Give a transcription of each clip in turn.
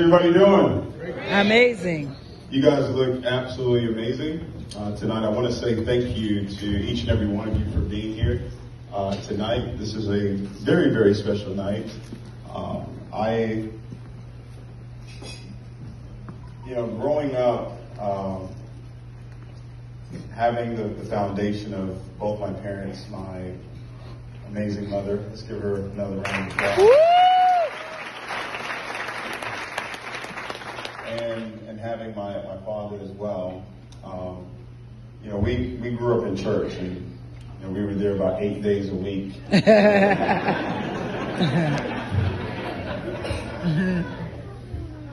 everybody doing? Amazing. You guys look absolutely amazing. Tonight I want to say thank you to each and every one of you for being here tonight. This is a very, very special night. Growing up, having the foundation of both my parents, my amazing mother, let's give her another round of applause. And having my father as well. We grew up in church, and we were there about 8 days a week.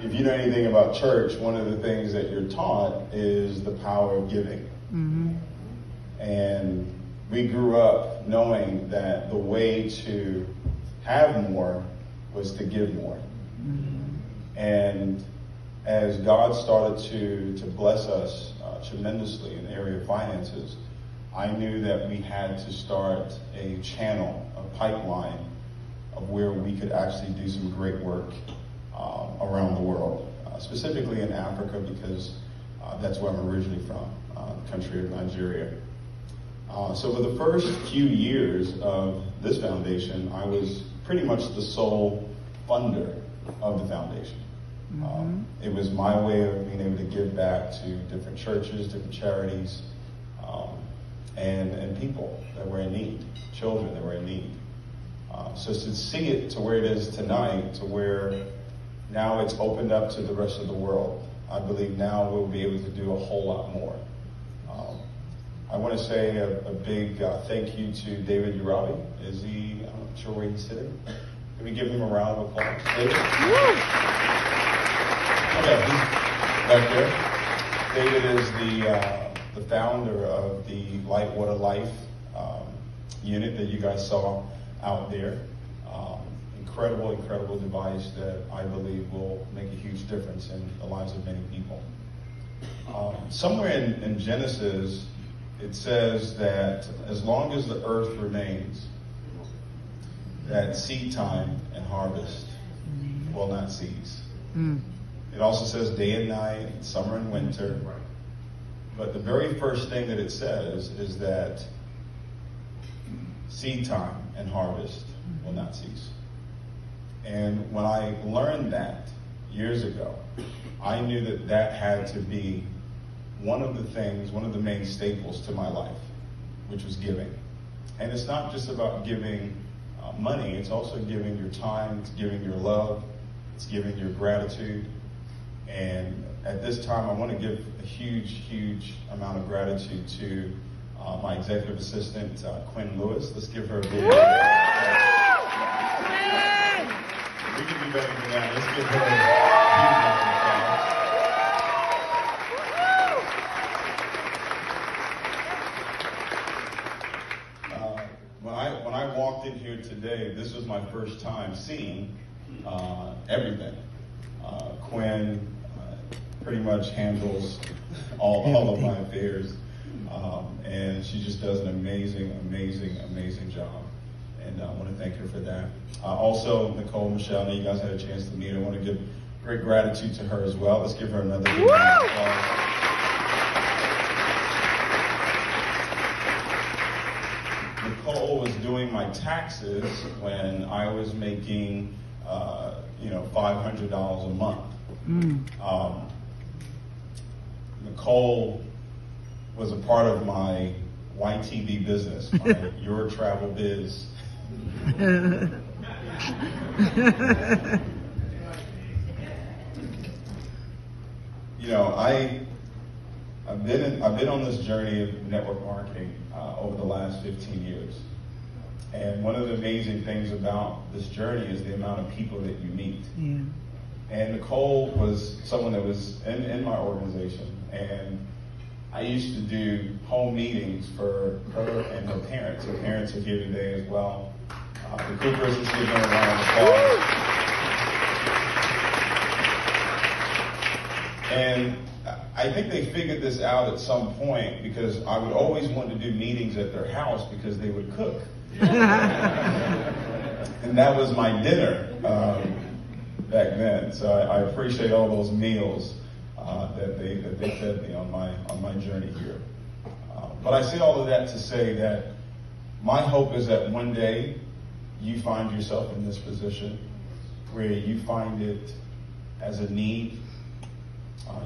If you know anything about church, one of the things that you're taught is the power of giving. Mm-hmm. And we grew up knowing that the way to have more was to give more. Mm-hmm. And as God started to bless us tremendously in the area of finances, I knew that we had to start a channel, a pipeline of where we could actually do some great work around the world, specifically in Africa, because that's where I'm originally from, the country of Nigeria. So for the first few years of this foundation, I was pretty much the sole funder of the foundation. Mm-hmm. It was my way of being able to give back to different churches, different charities, and people that were in need, children that were in need. So to see it to where it is tonight, to where now it's opened up to the rest of the world, I believe now we'll be able to do a whole lot more. I want to say a big thank you to David Urabi. I'm not sure where he's sitting. Can we give him a round of applause? David? Okay, he's back there. David is the founder of the Light Water Life unit that you guys saw out there. Incredible device that I believe will make a huge difference in the lives of many people. Somewhere in Genesis, it says that as long as the earth remains, that seed time and harvest will not cease. Mm. It also says day and night, summer and winter. But the very first thing that it says is that seed time and harvest will not cease. And when I learned that years ago, I knew that had to be one of the main staples to my life, which was giving. And it's not just about giving money, it's also giving your time, it's giving your love, it's giving your gratitude. And at this time, I want to give a huge amount of gratitude to my executive assistant, Quinn Lewis. Let's give her a big round. We can do better than that. Let's give her a huge round of applause. When I walked in here today, this was my first time seeing everything. Quinn pretty much handles all of my affairs, and she just does an amazing job. And I want to thank her for that. Also, Nicole, Michelle, you guys had a chance to meet her. I want to give great gratitude to her as well. Let's give her another big round of applause. Nicole was doing my taxes when I was making, $500 a month. Mm. Nicole was a part of my YTV business, my Your Travel Biz. I've been on this journey of network marketing over the last 15 years. And one of the amazing things about this journey is the amount of people that you meet. Yeah. And Nicole was someone that was in my organization. And I used to do home meetings for her and her parents. Her parents are here today as well. The Coopers is giving a round of applause. And I think they figured this out at some point, because I would always want to do meetings at their house because they would cook. And that was my dinner. back then. So I appreciate all those meals that they fed me on my journey here. But I say all of that to say that my hope is that one day you find yourself in this position where you find it as a need,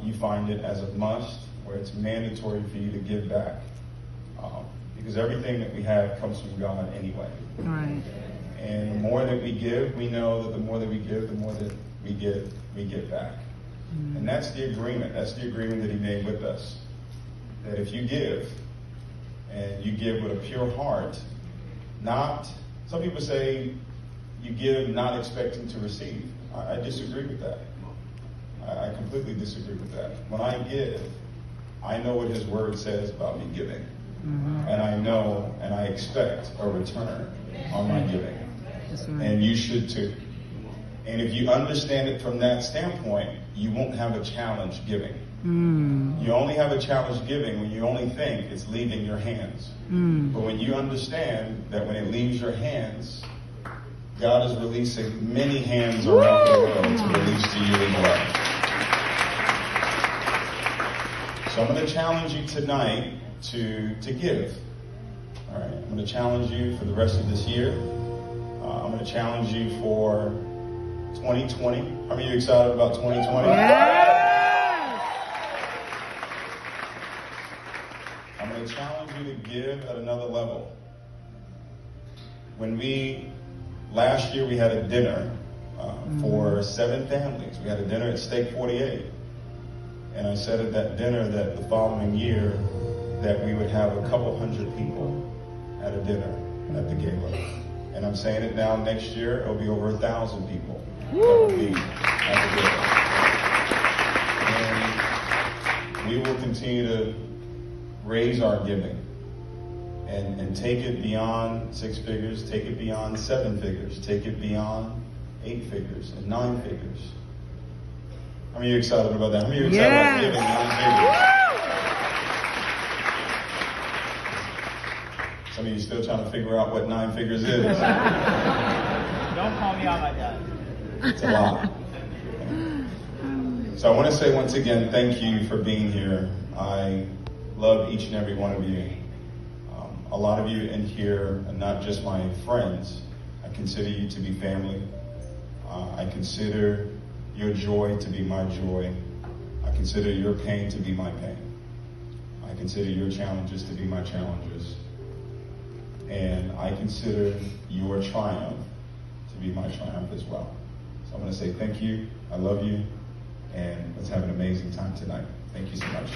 you find it as a must, where it's mandatory for you to give back. Because everything that we have comes from God anyway. Right. And the more that we give, we know that the more that we give, the more that we get back. Mm-hmm. And that's the agreement. That's the agreement that he made with us. That if you give, and you give with a pure heart, some people say you give not expecting to receive. I disagree with that. I completely disagree with that. When I give, I know what his word says about me giving. Mm-hmm. And I know and I expect a return on my giving. Right. And you should too. And if you understand it from that standpoint, you won't have a challenge giving. Mm. You only have a challenge giving when you only think it's leaving your hands. Mm. But when you understand that when it leaves your hands, God is releasing many hands around the world to release to you as well. So I'm going to challenge you tonight to give. All right, I'm going to challenge you for the rest of this year. I'm going to challenge you for 2020. How many of you excited about 2020? Yes! I'm going to challenge you to give at another level. Last year we had a dinner for 7 families. We had a dinner at Steak 48. And I said at that dinner that the following year that we would have a couple hundred people at a dinner at the Gala. And I'm saying it now, next year it'll be over 1,000 people that will be at the Gala. And we will continue to raise our giving and take it beyond 6 figures, take it beyond 7 figures, take it beyond 8 figures and 9 figures. How many of you excited about that? How many of you excited about giving 9 figures? Some of you still trying to figure out what 9 figures is. Don't call me out like that. It's a lot. So I want to say once again, thank you for being here. I love each and every one of you. A lot of you in here are not just my friends. I consider you to be family. I consider your joy to be my joy. I consider your pain to be my pain. I consider your challenges to be my challenges. And I consider your triumph to be my triumph as well. So I'm going to say thank you. I love you. And let's have an amazing time tonight. Thank you so much.